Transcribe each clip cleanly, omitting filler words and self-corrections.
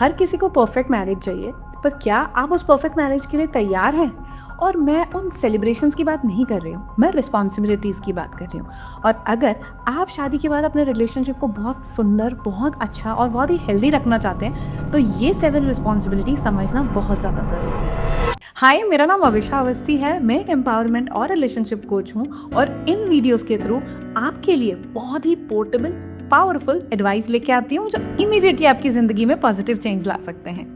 हर किसी को perfect marriage चाहिए, पर क्या आप उस परफेक्ट मैरिज के लिए तैयार हैं? और मैं उन सेलिब्रेशंस की बात नहीं कर रही हूँ, मैं रिस्पॉन्सिबिलिटीज़ की बात कर रही हूँ। और अगर आप शादी के बाद अपने रिलेशनशिप को बहुत सुंदर, बहुत अच्छा और बहुत ही हेल्दी रखना चाहते हैं, तो ये 7 रिस्पॉन्सिबिलिटी समझना बहुत ज़्यादा ज़रूरी है। हाय, मेरा नाम अविशा अवस्थी है। मैं एम्पावरमेंट और रिलेशनशिप कोच हूँ और इन वीडियोस के थ्रू आपके लिए बहुत ही पोर्टेबल, पावरफुल एडवाइस लेके आती हूँ जो इमीडिएटली आपकी ज़िंदगी में पॉजिटिव चेंज ला सकते हैं।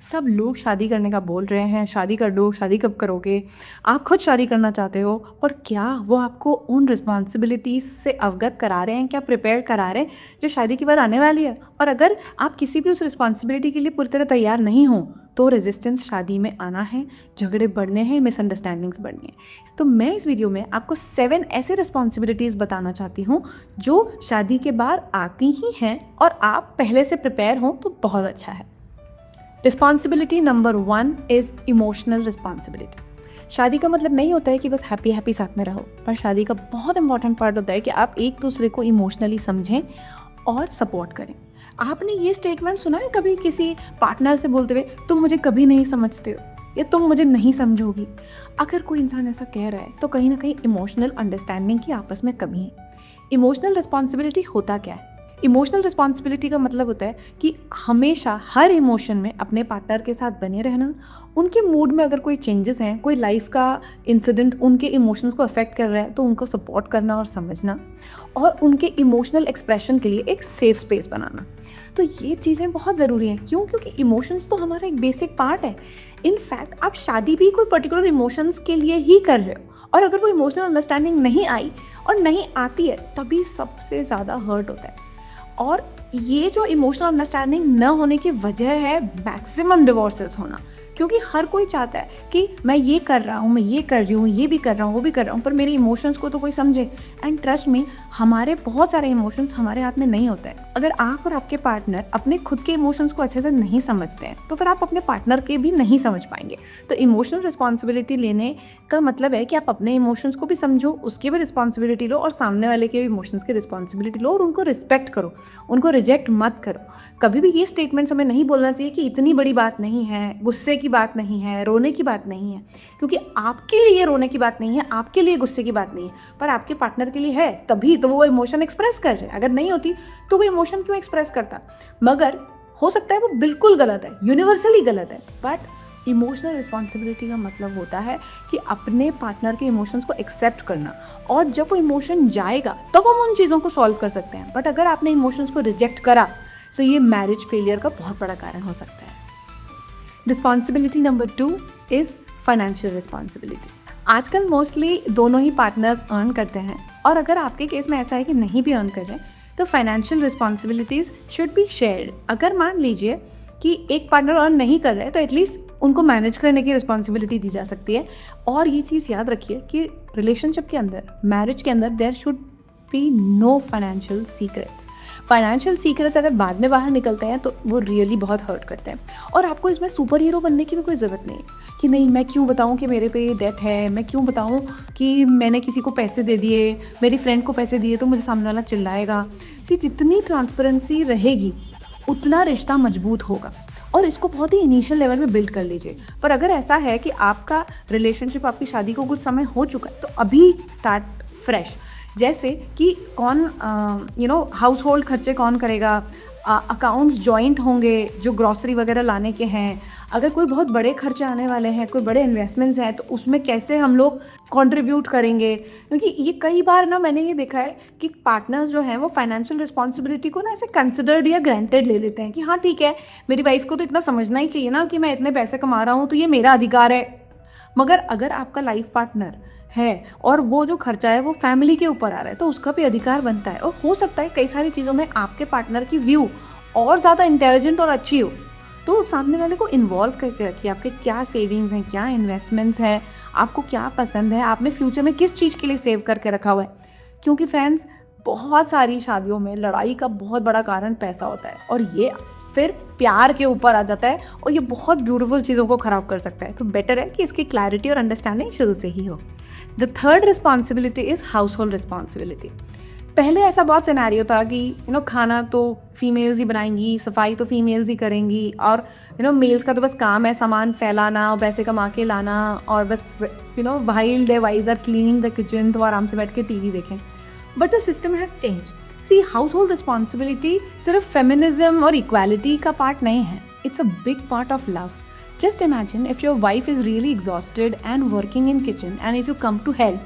सब लोग शादी करने का बोल रहे हैं, शादी कर लो, शादी कब करोगे? आप खुद शादी करना चाहते हो, पर क्या वो आपको उन रिस्पॉन्सिबिलिटीज़ से अवगत करा रहे हैं, क्या प्रिपेयर करा रहे हैं जो शादी के बाद आने वाली है? और अगर आप किसी भी उस रिस्पॉन्सिबिलिटी के लिए पूरी तरह तैयार नहीं हो, तो रेजिस्टेंस शादी में आना है, झगड़े बढ़ने हैं, मिसअंडरस्टैंडिंग्स बढ़नी है। तो मैं इस वीडियो में आपको 7 ऐसे रिस्पॉन्सिबिलिटीज़ बताना चाहती हूँ जो शादी के बाद आती ही हैं, और आप पहले से प्रिपेयर हों तो बहुत अच्छा है। Responsibility number 1 is emotional responsibility. शादी का मतलब नहीं होता है कि बस हैप्पी हैप्पी साथ में रहो, पर शादी का बहुत इंपॉर्टेंट पार्ट होता है कि आप एक दूसरे को इमोशनली समझें और सपोर्ट करें। आपने ये स्टेटमेंट सुना है कभी किसी पार्टनर से बोलते हुए, तुम मुझे कभी नहीं समझते हो या तुम मुझे नहीं समझोगी? अगर कोई इंसान ऐसा कह रहा है तो कहीं ना कहीं इमोशनल अंडरस्टैंडिंग की आपस में कमी है। इमोशनल रिस्पॉन्सिबिलिटी होता क्या है? इमोशनल रिस्पॉन्सिबिलिटी का मतलब होता है कि हमेशा हर इमोशन में अपने पार्टनर के साथ बने रहना, उनके मूड में अगर कोई चेंजेस हैं, कोई लाइफ का इंसिडेंट उनके इमोशंस को अफेक्ट कर रहा है, तो उनको सपोर्ट करना और समझना, और उनके इमोशनल एक्सप्रेशन के लिए एक सेफ स्पेस बनाना। तो ये चीज़ें बहुत ज़रूरी हैं। क्यों? क्योंकि इमोशंस तो हमारा एक बेसिक पार्ट है। इनफैक्ट आप शादी भी कोई पर्टिकुलर इमोशंस के लिए ही कर रहे हो, और अगर वो इमोशनल अंडरस्टैंडिंग नहीं आई और नहीं आती है, तभी सबसे ज़्यादा हर्ट होता है। और ये जो इमोशनल अंडरस्टैंडिंग न होने की वजह है मैक्सिमम डिवोर्सेस होना, क्योंकि हर कोई चाहता है कि मैं ये कर रहा हूँ, मैं ये कर रही हूँ, ये भी कर रहा हूँ, वो भी कर रहा हूँ, पर मेरे इमोशंस को तो कोई समझे। एंड ट्रस्ट मी, हमारे बहुत सारे इमोशंस हमारे हाथ में नहीं होता है। अगर आप और आपके पार्टनर अपने खुद के इमोशंस को अच्छे से नहीं समझते हैं, तो फिर आप अपने पार्टनर के भी नहीं समझ पाएंगे। तो इमोशनल रिस्पॉन्सिबिलिटी लेने का मतलब है कि आप अपने इमोशंस को भी समझो, उसकी भी रिस्पॉन्सिबिलिटी लो, और सामने वाले के भी इमोशंस की रिस्पॉन्सिबिलिटी लो, और उनको रिस्पेक्ट करो, उनको रिजेक्ट मत करो। कभी भी ये स्टेटमेंट्स हमें नहीं बोलना चाहिए कि इतनी बड़ी बात नहीं है, गुस्से की बात नहीं है, रोने की बात नहीं है, क्योंकि आपके लिए ये रोने की बात नहीं है, आपके लिए गुस्से की बात नहीं है, पर आपके पार्टनर के लिए है, तभी तो वो इमोशन एक्सप्रेस कर रहे हैं। अगर नहीं होती तो वो इमोशन क्यों एक्सप्रेस करता? मगर हो सकता है वो बिल्कुल गलत है, यूनिवर्सली गलत है, बट इमोशनल रिस्पॉन्सिबिलिटी का मतलब होता है कि अपने पार्टनर के इमोशंस को एक्सेप्ट करना, और जब वो इमोशन जाएगा तब तो हम उन चीज़ों को सॉल्व कर सकते हैं। बट अगर आपने इमोशंस को रिजेक्ट करा, तो ये मैरिज फेलियर का बहुत बड़ा कारण हो सकता है। Responsibility number 2 is financial responsibility. आजकल मोस्टली दोनों ही पार्टनर्स अर्न करते हैं, और अगर आपके केस में ऐसा है कि नहीं भी अर्न कर रहे हैं, तो financial responsibilities should be shared. अगर मान लीजिए कि एक पार्टनर अर्न नहीं कर रहे हैं, तो एटलीस्ट उनको मैनेज करने की रिस्पॉन्सिबिलिटी दी जा सकती है। और ये चीज़ याद रखिए कि रिलेशनशिप के अंदर, मैरिज के अंदर, there should be no financial secrets. Financial secrets अगर बाद में बाहर निकलते हैं तो वो रियली बहुत हर्ट करते हैं। और आपको इसमें सुपर हीरो बनने की भी कोई ज़रूरत नहीं है कि नहीं, मैं क्यों बताऊं कि मेरे पे डेट है, मैं क्यों बताऊं कि मैंने किसी को पैसे दे दिए, मेरी फ्रेंड को पैसे दिए तो मुझे सामने वाला चिल्लाएगा। जितनी ट्रांसपेरेंसी रहेगी उतना रिश्ता मजबूत होगा, और इसको बहुत ही इनिशियल लेवल में बिल्ड कर लीजिए। पर अगर ऐसा है कि आपका रिलेशनशिप, आपकी शादी को कुछ समय हो चुका है, तो अभी स्टार्ट फ्रेश। जैसे कि कौन हाउस होल्ड खर्चे कौन करेगा, अकाउंट्स जॉइंट होंगे जो ग्रॉसरी वगैरह लाने के हैं, अगर कोई बहुत बड़े खर्चे आने वाले हैं, कोई बड़े इन्वेस्टमेंट्स हैं, तो उसमें कैसे हम लोग कंट्रीब्यूट करेंगे। क्योंकि ये कई बार ना मैंने ये देखा है कि पार्टनर्स जो हैं वो फाइनेंशियल रिस्पॉन्सिबिलिटी को ना ऐसे कंसिडर्ड या ग्रांटेड ले लेते हैं कि हाँ ठीक है, मेरी वाइफ को तो इतना समझना ही चाहिए ना कि मैं इतने पैसे कमा रहा हूँ, तो ये मेरा अधिकार है। मगर अगर आपका लाइफ पार्टनर है और वो जो खर्चा है वो फैमिली के ऊपर आ रहा है, तो उसका भी अधिकार बनता है। और हो सकता है कई सारी चीज़ों में आपके पार्टनर की व्यू और ज़्यादा इंटेलिजेंट और अच्छी हो, तो सामने वाले को इन्वॉल्व करके रखिए। आपके क्या सेविंग्स हैं, क्या इन्वेस्टमेंट्स हैं, आपको क्या पसंद है, आपने फ्यूचर में किस चीज़ के लिए सेव करके रखा हुआ है। क्योंकि फ्रेंड्स, बहुत सारी शादियों में लड़ाई का बहुत बड़ा कारण पैसा होता है, और ये फिर प्यार के ऊपर आ जाता है, और ये बहुत ब्यूटीफुल चीज़ों को ख़राब कर सकता है। तो बेटर है कि इसकी क्लैरिटी और अंडरस्टैंडिंग शुरू से ही हो। The third responsibility is house hold responsibility. पहले ऐसा बहुत सिनेरियो था कि खाना तो फीमेल्स ही बनाएंगी, सफाई तो फीमेल्स ही करेंगी, और मेल्स का तो बस काम है सामान फैलाना और पैसे कमा के लाना, और बस while their wives are cleaning the kitchen तो आराम से बैठ के टीवी देखें. But the system has change. See, house hold responsibility सिर्फ फेमिनिज्म और इक्वालिटी का पार्ट नहीं है, it's a big part of love. Just imagine if your wife is really exhausted and working in kitchen and if you come to help.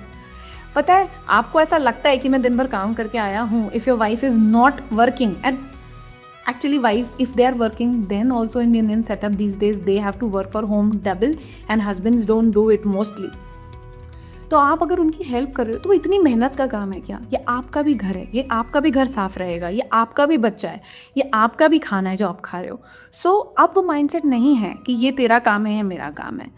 पता है, आपको ऐसा लगता है कि मैं दिन भर काम करके आया हूँ. If your wife is not working, and actually wives, if they are working, then also in Indian setup these days they have to work for home double and husbands don't do it mostly. तो आप अगर उनकी help कर रहे हो तो वो इतनी मेहनत का काम है क्या? ये आपका भी घर है, ये आपका भी घर साफ रहेगा, ये आपका भी बच्चा है, ये आपका भी खाना है जो आप खा रहे हो. सो अब वो माइंडसेट नहीं है कि ये तेरा काम है या मेरा काम है.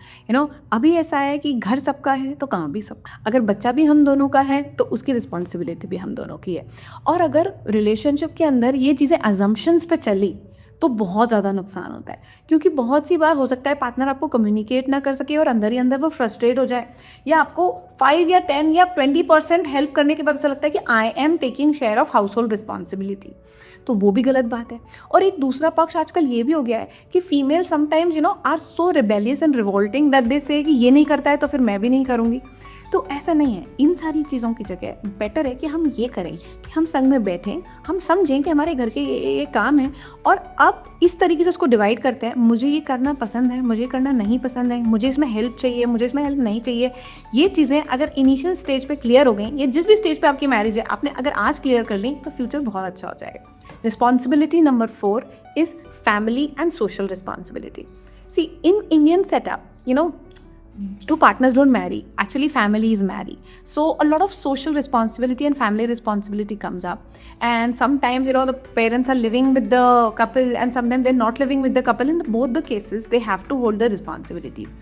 अभी ऐसा है कि घर सबका है तो काम भी सबका. अगर बच्चा भी हम दोनों का है तो उसकी रिस्पॉन्सिबिलिटी भी हम दोनों की है. और अगर रिलेशनशिप के अंदर ये चीज़ें अजम्पशंस पे चली तो बहुत ज़्यादा नुकसान होता है. क्योंकि बहुत सी बार हो सकता है पार्टनर आपको कम्युनिकेट ना कर सके और अंदर ही अंदर वो फ्रस्ट्रेट हो जाए, या आपको 5 या 10 या 20% हेल्प करने के बाद ऐसा लगता है कि I am taking share of house hold responsibility. तो वो भी गलत बात है. और एक दूसरा पक्ष आजकल ये भी हो गया है कि female sometimes are so rebellious and revolting that they say कि ये नहीं करता है तो फिर मैं भी नहीं करूँगी. तो ऐसा नहीं है. इन सारी चीज़ों की जगह बेटर है कि हम ये करें कि हम संग में बैठें, हम समझें कि हमारे घर के ये काम है, और अब इस तरीके से उसको डिवाइड करते हैं. मुझे ये करना पसंद है, मुझे करना नहीं पसंद है, मुझे इसमें हेल्प चाहिए, मुझे इसमें हेल्प नहीं चाहिए. ये चीज़ें अगर इनिशियल स्टेज पे क्लियर हो गई, या जिस भी स्टेज पे आपकी मैरिज है आपने अगर आज क्लियर कर ली, तो फ्यूचर बहुत अच्छा हो जाएगा. Responsibility number 4 is family and social responsibility. See, in Indian setup, two partners don't marry, actually families marry, so a lot of social responsibility and family responsibility comes up, and sometimes the parents are living with the couple and sometimes they're not living with the couple. In both the cases they have to hold the responsibilities.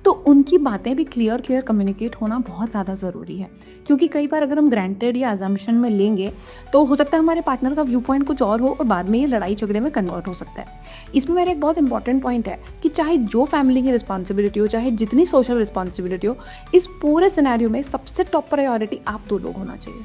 तो उनकी बातें भी clear communicate होना बहुत ज़्यादा ज़रूरी है. क्योंकि कई बार अगर हम ग्रांटेड या अजम्पशन में लेंगे तो हो सकता है हमारे पार्टनर का व्यू पॉइंट कुछ और हो और बाद में ये लड़ाई झगड़े में कन्वर्ट हो सकता है. इसमें मेरा एक बहुत इंपॉर्टेंट पॉइंट है कि चाहे जो फैमिली की रिस्पॉन्सिबिलिटी हो, चाहे जितनी सोशल रिस्पॉन्सिबिलिटी हो, इस पूरे सिनेरियो में सबसे टॉप प्रायोरिटी आप 2 लोग होना चाहिए.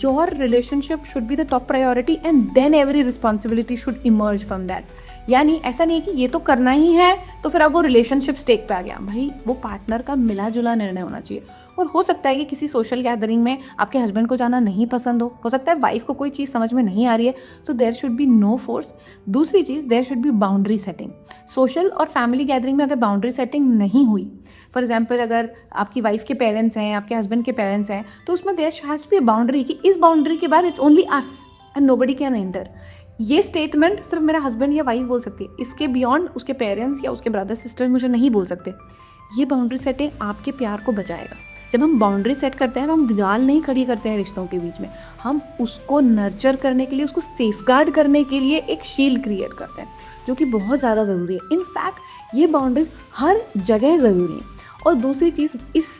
Your relationship should be the top priority and then every responsibility should emerge from that. यानी ऐसा नहीं है कि ये तो करना ही है तो फिर अब वो रिलेशनशिप स्टेक पे आ गया. भाई, वो पार्टनर का मिला जुला निर्णय होना चाहिए. और हो सकता है कि किसी सोशल गैदरिंग में आपके हस्बैंड को जाना नहीं पसंद हो सकता है वाइफ को कोई चीज़ समझ में नहीं आ रही है, so there should be no force. दूसरी चीज़, there should be boundary setting. Social और फैमिली गैदरिंग में अगर बाउंड्री सेटिंग नहीं हुई, फॉर एग्जाम्पल अगर आपकी वाइफ के पेरेंट्स हैं, आपके हस्बैंड के पेरेंट्स हैं, तो उसमें there has to be boundary कि इस बाउंड्री के बाद it's only us and nobody can enter. ये स्टेटमेंट सिर्फ मेरा हस्बैंड या वाइफ बोल सकती है, इसके बियॉन्ड उसके पेरेंट्स या उसके ब्रदर सिस्टर मुझे नहीं बोल सकते. ये बाउंड्री सेटिंग आपके प्यार को बचाएगा. जब हम बाउंड्री सेट करते हैं, हम दीवार नहीं खड़ी करते हैं रिश्तों के बीच में, हम उसको नर्चर करने के लिए, उसको सेफगार्ड करने के लिए एक शील्ड क्रिएट करते हैं, जो कि बहुत ज़्यादा ज़रूरी है. इनफैक्ट ये बाउंड्रीज हर जगह ज़रूरी है. और दूसरी चीज़, इस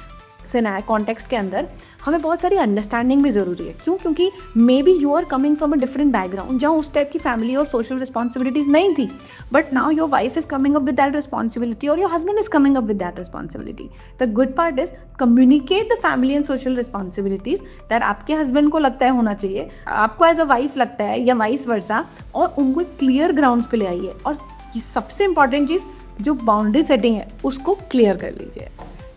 कॉन्टेक्स्ट के अंदर हमें बहुत सारी अंडरस्टैंडिंग भी ज़रूरी है. क्यों? क्योंकि maybe you are coming from a different background जहाँ उस टाइप की फैमिली और सोशल रिस्पॉन्सिबिलिटीज़ नहीं थी, but now your wife is coming up with that responsibility और your husband is coming up with that responsibility. The good part is communicate the family and social responsibilities that आपके husband को लगता है होना चाहिए, आपको एज अ वाइफ लगता है, या वाइस वर्सा, और उनको एक क्लियर ग्राउंड्स पे ले आइए. और सबसे इंपॉर्टेंट चीज़, जो बाउंड्री सेटिंग है उसको क्लियर कर लीजिए.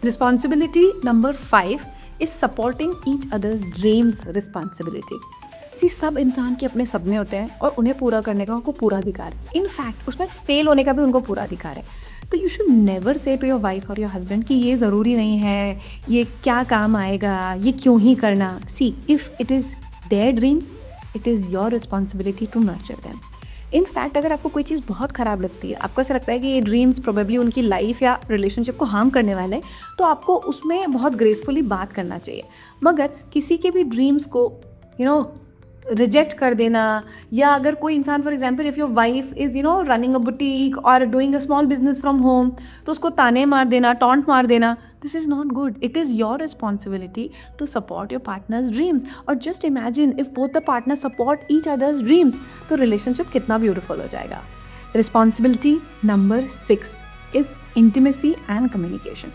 Responsibility number 5 is supporting each other's dreams responsibility. See, सब इंसान के अपने सपने होते हैं और उन्हें पूरा करने का उनको पूरा अधिकार है. इनफैक्ट उसमें फेल होने का भी उनको पूरा अधिकार है. तो you should never say to your wife और योर हस्बैंड कि ये ज़रूरी नहीं है, ये क्या काम आएगा, ये क्यों ही करना. See, if it is their dreams, it is your responsibility to nurture them. In fact अगर आपको कोई चीज़ बहुत ख़राब लगती है, आपको ऐसा लगता है कि ये ड्रीम्स प्रोबेबली उनकी लाइफ या रिलेशनशिप को हार्म करने वाले हैं, तो आपको उसमें बहुत ग्रेसफुली बात करना चाहिए. मगर किसी के भी ड्रीम्स को रिजेक्ट कर देना, या अगर कोई इंसान, for example if your wife is running a boutique और doing a small business from home, तो उसको ताने मार देना, टॉन्ट मार देना, this is not good. It is your responsibility to support your partner's dreams. और just imagine if both the partner support each other's dreams, तो रिलेशनशिप कितना ब्यूटिफुल हो जाएगा. Responsibility number 6 is intimacy and communication.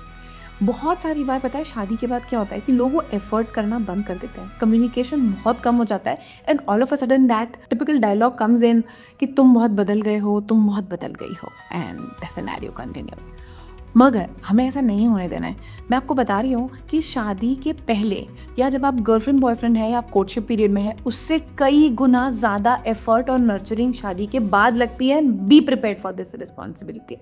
बहुत सारी बार पता है शादी के बाद क्या होता है कि लोग वो एफर्ट करना बंद कर देते हैं, कम्युनिकेशन बहुत कम हो जाता है, and all of a sudden that typical dialogue comes in कि तुम बहुत बदल गए हो, तुम बहुत बदल गई हो, एंड द सिनेरियो कंटिन्यूज। मगर हमें ऐसा नहीं होने देना है। मैं आपको बता रही हूँ कि शादी के पहले या जब आप गर्लफ्रेंड बॉयफ्रेंड है या आप कोर्टशिप पीरियड में है, उससे कई गुना ज़्यादा एफर्ट और नर्चरिंग शादी के बाद लगती है। Be prepared for this responsibility.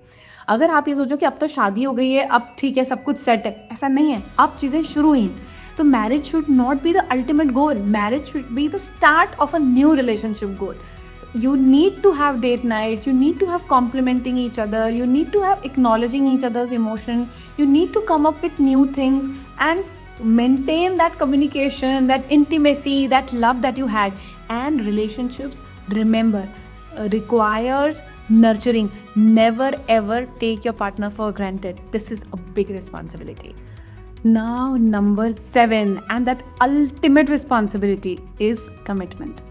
अगर आप ये सोचो कि अब तो शादी हो गई है, अब ठीक है, सब कुछ सेट है, ऐसा नहीं है। अब चीज़ें शुरू हुई हैं। तो marriage should not be the ultimate goal, marriage should be the start of a new relationship goal. You need to have date nights, you need to have complimenting each other, you need to have acknowledging each other's emotion, you need to come up with new things and maintain that communication, that intimacy, that love that you had. And relationships, remember, requires nurturing. Never ever take your partner for granted. This is a big responsibility. Now number 7, and that ultimate responsibility is commitment.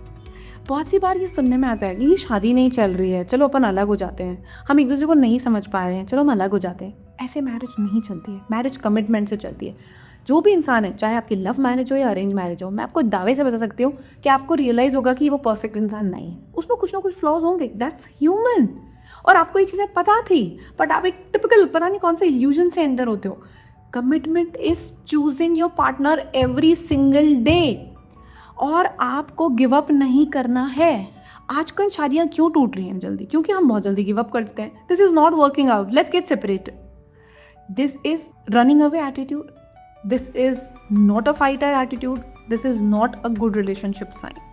बहुत सी बार ये सुनने में आता है कि ये शादी नहीं चल रही है, चलो अपन अलग हो जाते हैं, हम एक दूसरे को नहीं समझ पा रहे हैं, चलो हम अलग हो जाते हैं। ऐसे मैरिज नहीं चलती है, मैरिज कमिटमेंट से चलती है। जो भी इंसान है, चाहे आपकी लव मैरिज हो या अरेंज मैरिज हो, मैं आपको दावे से बता सकती हूँ कि आपको रियलाइज़ होगा कि वो परफेक्ट इंसान नहीं है, उसमें कुछ ना कुछ फ्लॉज होंगे, दैट्स ह्यूमन। और आपको ये चीज़ें पता थी, बट आप एक टिपिकल पता नहीं कौन से इल्यूजन से एंटर होते हो। Commitment is choosing your partner every single day, और आपको गिव अप नहीं करना है। आजकल शादियाँ क्यों टूट रही हैं जल्दी? क्योंकि हम बहुत जल्दी गिव अप कर देते हैं। This is not working out, let's get separated. This is running away attitude, this is not a fighter attitude, this is not a good relationship sign.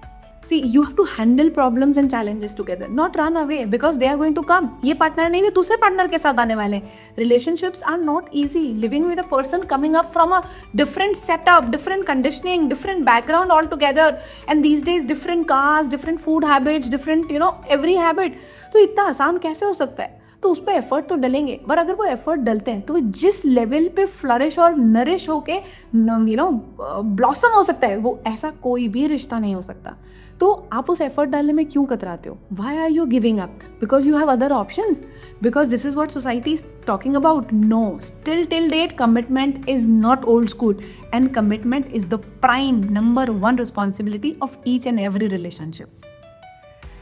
See, you have to handle problems and challenges together, not run away because they are going to come. ये partner नहीं, वे दूसरे partner के साथ आने वाले हैं। Relationships are not easy. Living with a person coming up from a different setup, different conditioning, different background altogether, and these days different cars, different food habits, different every habit. तो इतना आसान कैसे हो सकता है? तो उस पर एफर्ट तो डलेंगे, पर अगर वो एफर्ट डलते हैं तो वो जिस लेवल पे फ्लरिश और नरिश होके ब्लॉसम हो सकता है, वो ऐसा कोई भी रिश्ता नहीं हो सकता। तो आप उस एफर्ट डालने में क्यों कतराते हो? Why are you giving up? Because you have other options, because this is what society is talking about. No, still till date commitment is not old school, and commitment is the prime number 1 responsibility of each and every relationship.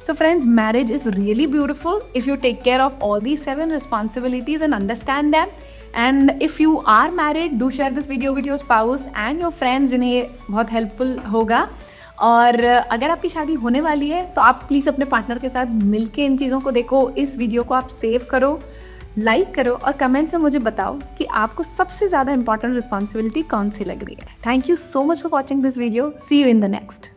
So friends, marriage is really beautiful if you take care of all these 7 responsibilities and understand them. And if you are married, do share this video with your spouse and your friends जिन्हें बहुत helpful होगा। और अगर आपकी शादी होने वाली है तो आप प्लीज़ अपने पार्टनर के साथ मिलके इन चीज़ों को देखो। इस वीडियो को आप सेव करो, लाइक करो और कमेंट्स में मुझे बताओ कि आपको सबसे ज़्यादा इंपॉर्टेंट रिस्पॉन्सिबिलिटी कौन सी लग रही है। Thank you so much for watching this video. See you in the next.